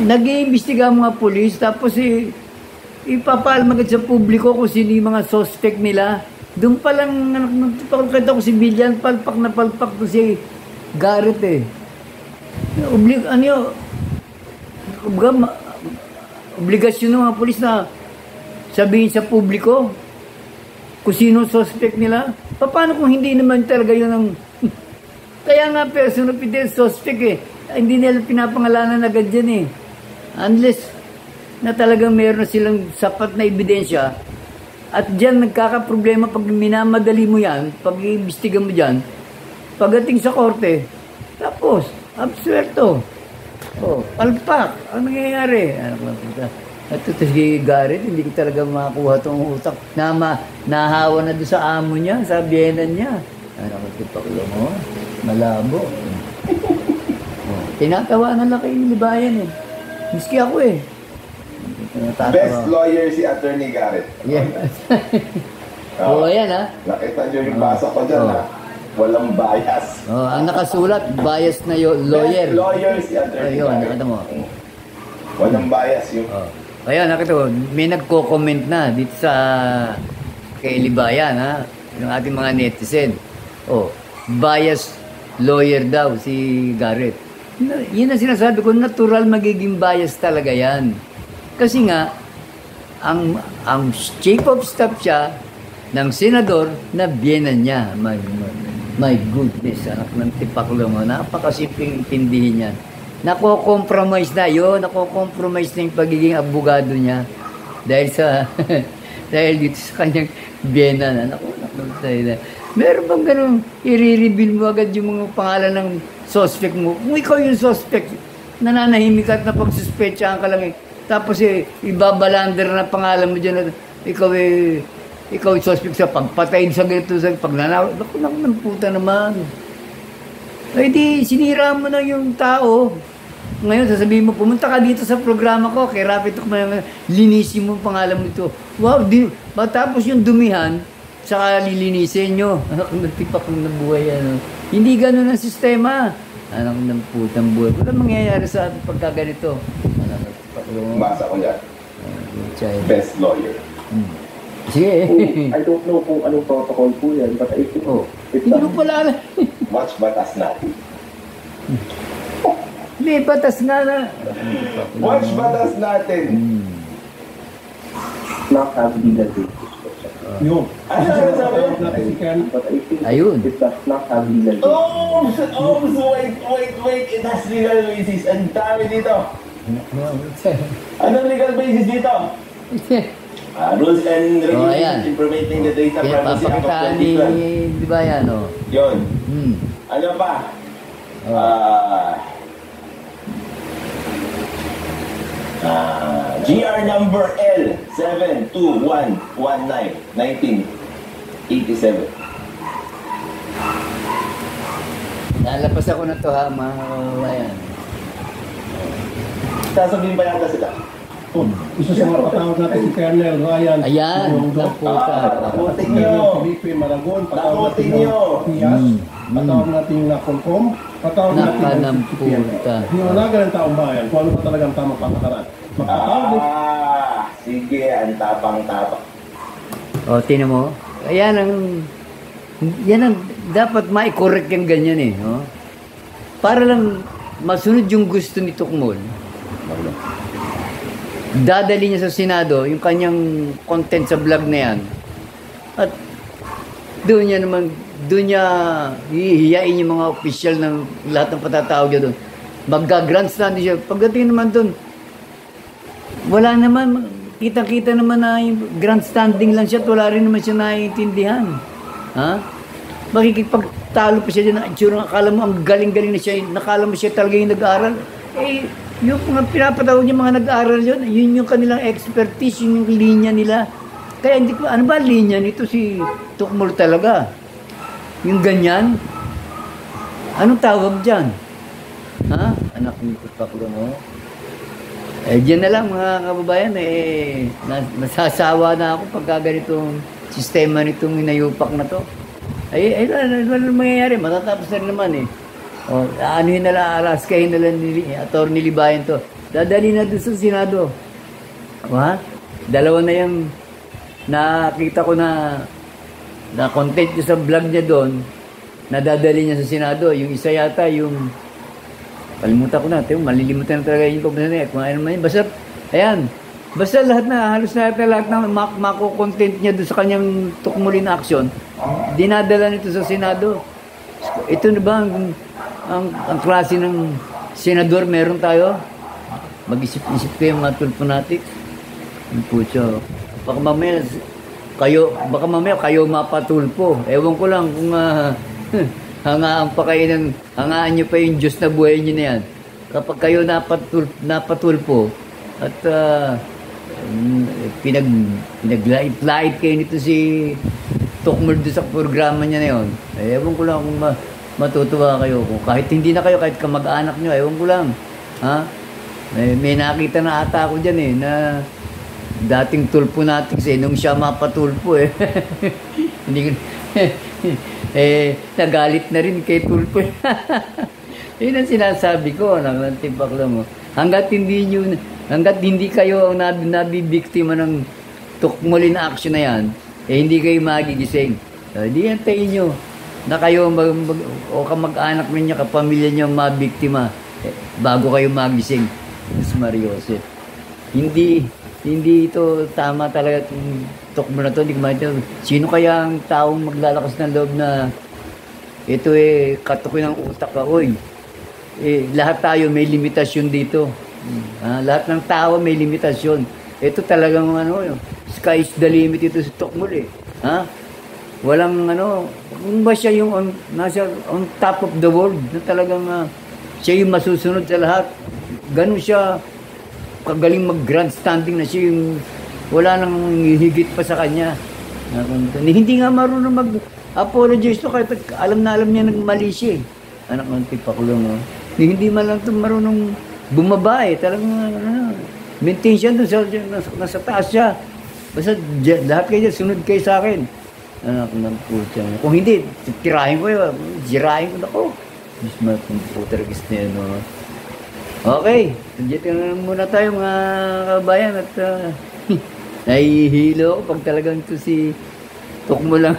Nag-iimbestiga ang mga polis, tapos ipapaalam agad sa publiko kung sino yung mga suspect nila. Doon pa lang, nakita ko si Billian, palpak na palpak to si Garrett obligasyon ng mga polis na sabihin sa publiko kung sino suspect nila. Paano kung hindi naman talaga yun ang... Kaya nga person of interest suspect hindi nila pinapangalanan agad yan Unless na talagang meron silang sapat na ebidensya at dyan nagkakaproblema pag minamadali mo yan, pag iimbestiga mo dyan, pagdating sa korte, tapos, absuelto. Palpak. Ang nangyayari? At ito si Garrett, hindi ko talaga makakuha itong utak. Nahawa na doon sa amo niya, sa biyenan niya. Paklo mo, malabo. Tinatawa na lang kayo ni Libayan Miski ako Best lawyer si Attorney Garrett. Yeah. Ayan Nakita niyo yung basa ko dyan Walang bias. Ang nakasulat, bias na lawyer. Best lawyer si Attorney Ayun, Garrett. nakita mo. Walang bias yung... Ayun, nakita mo, may nagko-comment na dito sa kay Libayan, yung ating mga netizen. Bias lawyer daw si Garrett. Yun ang sinasabi ko, natural magiging bias talaga yan. Kasi nga, ang chief of staff siya ng senador na biyenan niya. My goodness, anak ng tipaklo mo. Napakasimpleng intindihin yan. nako-compromise na yun, nako-compromise na yung pagiging abogado niya dahil sa dahil dito sa kanyang biyena na meron bang ganun i-reveal mo agad yung mga pangalan ng suspect mo kung ikaw yung suspect nananahimik at napagsuspetsahan ka lang tapos ibabalander na pangalan mo dyan at ikaw yung suspect sa pagpatay sa ganito sa pagnanakaw naku ng puta naman ay di sinira mo na yung tao. Ngayon, sasabihin mo, pumunta ka dito sa programa ko, kay Rafi Tukman, linisin mo ang pangalan mo ito. Wow, matapos yung dumihan, saka lilinisin nyo. Anak ng tipak ng buhay, ano. Hindi ganun ang sistema. Anak ng putang buhay. Wala mangyayari sa pagkaganito. Anak ng tipak ng Basa ko yan. child. Best lawyer. Sige. I don't know kung anong protocol po yan, but I think it's Hindi mo pala alam. Watch batas natin. May batas nga na. Watch batas natin. not have legal basis. Yun. Ano ang sabi? Natin si Ken. But I think Ayun. it does not have legal basis. Wait. It has legal basis. Ang dami dito. Anong legal basis dito? Rules and ayan. regulations implementing the Data Kaya Privacy Act of papakitaan ni, 2012. di ba yan, o? Yun. Hmm. Ano pa? GR number L 72119 1987. Lalapas ako na to ha, mga kababayan. Sasabihin pa yata sila. Oh, isa sa mga patawag natin si Colonel Ryan. Ayan, Yung naputa. Nakutin Colonel nyo. Felipe Maragon. Patawag Nakutin natin nyo. yung Tias. Patawag natin yung Nakonkom. Patawag natin yung Nakanamputa. Hinalaga ng taong bayan kung ano ba talagang tamang patakaran. Magpatawag din. Sige, ang tapang-tapang. O, tinan mo. Ayan ang dapat ma-correct yung ganyan eh. No? Para lang masunod yung gusto ni Tukmol. Dadali niya sa Senado yung kanyang content sa vlog na yan. At doon niya hihiyain yung mga official ng lahat ng patatawag niya doon. Magga-grandstand siya. Pagdating naman doon, wala naman, kita-kita naman na yung grandstanding lang siya at wala rin naman siya naiintindihan. Ha? Makikipagtalo pa siya dyan na itsura, akala mo ang galing-galing na siya, nakala mo siya talaga yung nag-aaral. Eh, yung mga pinapatawag niya mga nag-aaral yun yung kanilang expertise, yun yung linya nila. Kaya hindi ko, ano ba linya nito si Tukmol talaga? Yung ganyan? Anong tawag dyan? Ha? Anak ni Tukmol mo? Eh, dyan na lang mga kababayan, nasasawa na ako pagka ganitong sistema nitong inayupak na to. Ay, ano mangyayari? Matatapos na rin naman eh. O, anuhin na lang, alaskahin na lang ni Atty. Libayan to. Dadali na doon sa Senado. O, ha? Dalawa na yung nakita ko na content niya sa vlog niya doon, nadadali niya sa Senado. Yung isa yata, yung kalimutan ko na, malilimutan na talaga yung pagbasan niya. Kung ano man yun. Basta, ayan. Basta lahat na, halos lahat ng mako-content niya doon sa kanyang Tukmulin action, dinadala nito sa Senado. Ito na ba ang klase ng senador meron tayo? Mag-isip-isip kayo mga tulponatics. Ang putyo. Baka mamaya kayo mapatulpo. Ewan ko lang kung hangaan nyo pa yung Diyos na buhay nyo na yan. Kapag kayo napatulpo at pinaglait-lait kayo nito si Tukmol doon sa programa niya na yun. Ewan ko lang kung matutuwa kayo. Kung kahit hindi na kayo, kahit kamag-anak nyo, ewan ko lang. Ha? May nakita na ata ako dyan eh, na dating tulpo natin kasi nung siya mapatulpo eh. Hindi nagalit na rin kay tulpo. Yun ang sinasabi ko, nagtipak lang mo. Hanggat hindi kayo nabibiktima ng Tukmulin action na yan, hindi kayo magigising. Hindi antayin nyo na kayo o kamag-anak ninyo, kapamilya nyo mabiktima bago kayo magising. Mas Mariosep. Hindi ito tama talaga itong Tukmol na ito. Hindi ko maintindihan. Sino kaya ang taong maglalakas ng loob na ito katukoy ng utak ka, oy. lahat tayo may limitasyon dito. Lahat ng tao may limitasyon. Ito talagang sky is the limit ito sa Tokmol eh. Walang kung ba siya yung nasa on top of the world na talagang siya yung masusunod sa lahat. Ganun siya kagaling mag-grandstanding na siya yung wala nang higit pa sa kanya. Hindi nga marunong mag-apologize to kahit alam na alam niya nagmali siya eh. Anak ng tipakulong. Hindi man lang ito marunong bumaba eh. Talagang maintain siya doon nasa taas siya. Basta lahat kayo sunod kayo sa akin. Anak ng putya. Kung hindi, tirahin ko yun. Zirahin ko na ko. Diyos mo, computer gusto niya, no? Okay. Dito na muna tayo, mga kabayan. At nahihilo ko pag talagang ito si Tokmo lang.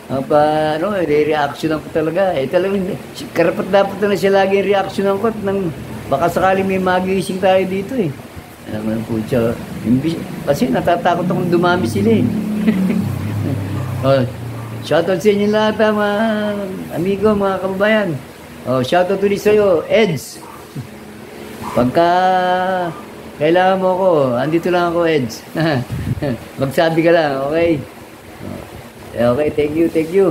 Re-reactionan ko talaga. Talagang, karapat dapat na siya lagi reactionan ko. Baka sakali may magising tayo dito eh. Anak ng putya. Kasi natatakot akong dumami sila eh. Shoutout sa inyo lahat mga amigo, mga kababayan. Shoutout ulit sa'yo, Eds. Pagka kailangan mo ako, andito lang ako, Eds. Magsabi ka lang, okay? Okay, thank you.